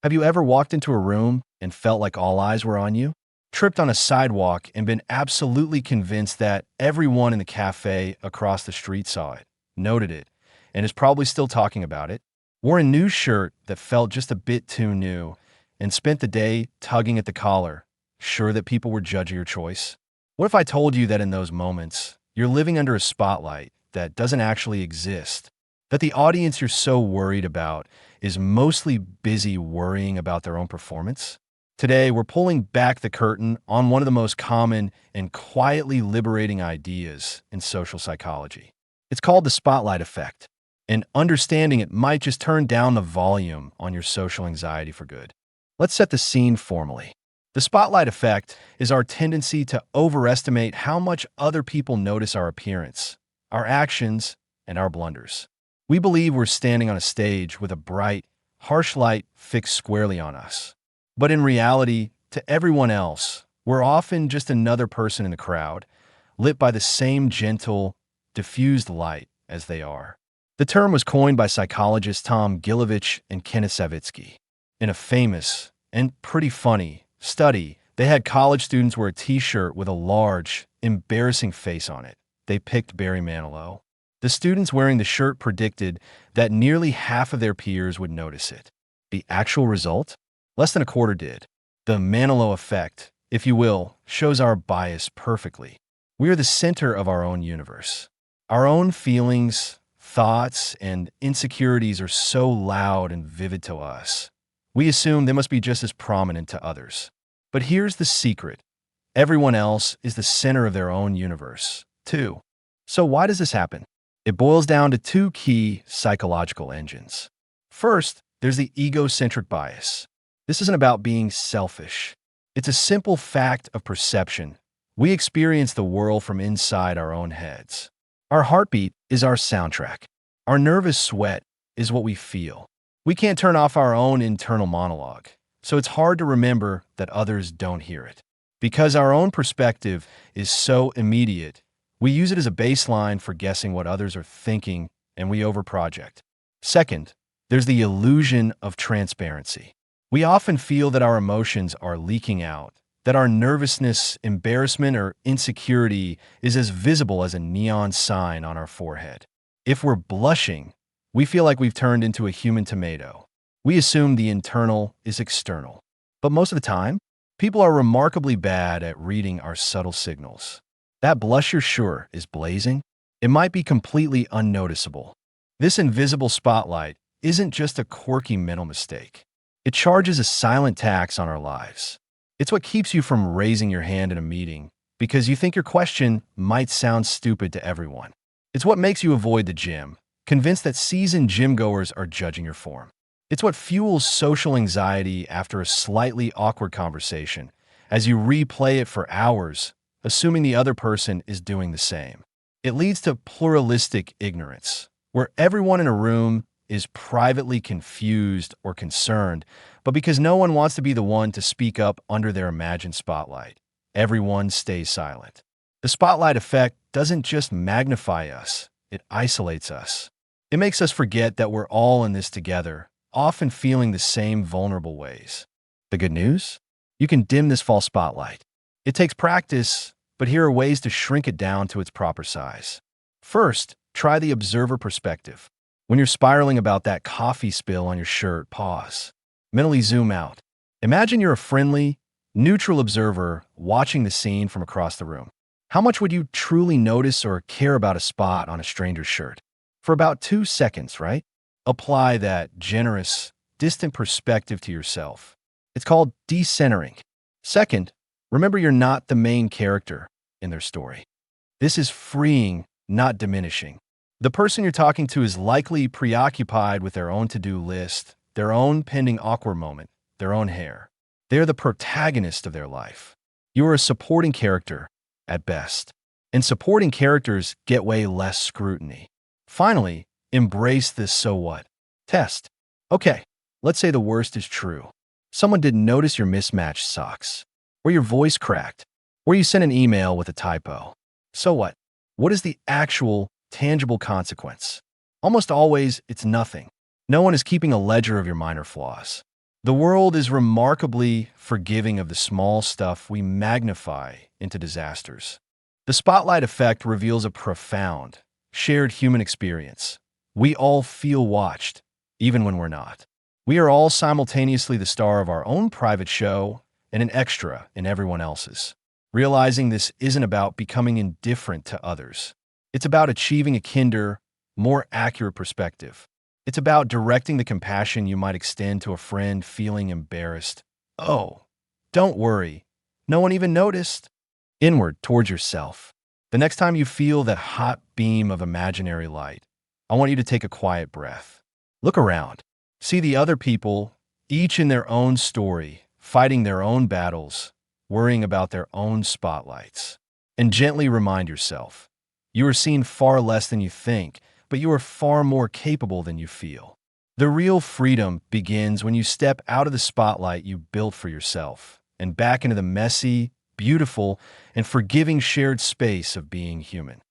Have you ever walked into a room and felt like all eyes were on you? Tripped on a sidewalk and been absolutely convinced that everyone in the cafe across the street saw it, noted it, and is probably still talking about it? Wore a new shirt that felt just a bit too new and spent the day tugging at the collar, sure that people were judging your choice? What if I told you that in those moments, you're living under a spotlight that doesn't actually exist? That the audience you're so worried about is mostly busy worrying about their own performance? Today, we're pulling back the curtain on one of the most common and quietly liberating ideas in social psychology. It's called the spotlight effect, and understanding it might just turn down the volume on your social anxiety for good. Let's set the scene formally. The spotlight effect is our tendency to overestimate how much other people notice our appearance, our actions, and our blunders. We believe we're standing on a stage with a bright, harsh light fixed squarely on us. But in reality, to everyone else, we're often just another person in the crowd, lit by the same gentle, diffused light as they are. The term was coined by psychologists Tom Gilovich and Kenneth Savitsky. In a famous and pretty funny study, they had college students wear a t-shirt with a large, embarrassing face on it. They picked Barry Manilow. The students wearing the shirt predicted that nearly half of their peers would notice it. The actual result? Less than a quarter did. The Manilow effect, if you will, shows our bias perfectly. We are the center of our own universe. Our own feelings, thoughts, and insecurities are so loud and vivid to us. We assume they must be just as prominent to others. But here's the secret. Everyone else is the center of their own universe, too. So why does this happen? It boils down to two key psychological engines. First, there's the egocentric bias. This isn't about being selfish. It's a simple fact of perception. We experience the world from inside our own heads. Our heartbeat is our soundtrack. Our nervous sweat is what we feel. We can't turn off our own internal monologue, so it's hard to remember that others don't hear it. Because our own perspective is so immediate, we use it as a baseline for guessing what others are thinking, and we overproject. Second, there's the illusion of transparency. We often feel that our emotions are leaking out, that our nervousness, embarrassment, or insecurity is as visible as a neon sign on our forehead. If we're blushing, we feel like we've turned into a human tomato. We assume the internal is external. But most of the time, people are remarkably bad at reading our subtle signals. That blush you're sure is blazing, it might be completely unnoticeable. This invisible spotlight isn't just a quirky mental mistake. It charges a silent tax on our lives. It's what keeps you from raising your hand in a meeting because you think your question might sound stupid to everyone. It's what makes you avoid the gym, convinced that seasoned gym-goers are judging your form. It's what fuels social anxiety after a slightly awkward conversation, as you replay it for hours, assuming the other person is doing the same. It leads to pluralistic ignorance, where everyone in a room is privately confused or concerned, but because no one wants to be the one to speak up under their imagined spotlight, everyone stays silent. The spotlight effect doesn't just magnify us, it isolates us. It makes us forget that we're all in this together, often feeling the same vulnerable ways. The good news? You can dim this false spotlight. It takes practice, but here are ways to shrink it down to its proper size. First, try the observer perspective. When you're spiraling about that coffee spill on your shirt, pause. Mentally zoom out. Imagine you're a friendly, neutral observer watching the scene from across the room. How much would you truly notice or care about a spot on a stranger's shirt? For about 2 seconds, right? Apply that generous, distant perspective to yourself. It's called decentering. Second, remember you're not the main character in their story. This is freeing, not diminishing. The person you're talking to is likely preoccupied with their own to-do list, their own pending awkward moment, their own hair. They're the protagonist of their life. You are a supporting character, at best. And supporting characters get way less scrutiny. Finally, embrace this so what test. Okay, let's say the worst is true. Someone didn't notice your mismatched socks, or your voice cracked, or you sent an email with a typo. So what? What is the actual, tangible consequence? Almost always, it's nothing. No one is keeping a ledger of your minor flaws. The world is remarkably forgiving of the small stuff we magnify into disasters. The spotlight effect reveals a profound, shared human experience. We all feel watched, even when we're not. We are all simultaneously the star of our own private show and an extra in everyone else's. Realizing this isn't about becoming indifferent to others. It's about achieving a kinder, more accurate perspective. It's about directing the compassion you might extend to a friend feeling embarrassed. Oh, don't worry. No one even noticed. Inward towards yourself. The next time you feel that hot beam of imaginary light, I want you to take a quiet breath. Look around. See the other people, each in their own story, fighting their own battles, worrying about their own spotlights. And gently remind yourself, you are seen far less than you think, but you are far more capable than you feel. The real freedom begins when you step out of the spotlight you built for yourself and back into the messy, beautiful, and forgiving shared space of being human.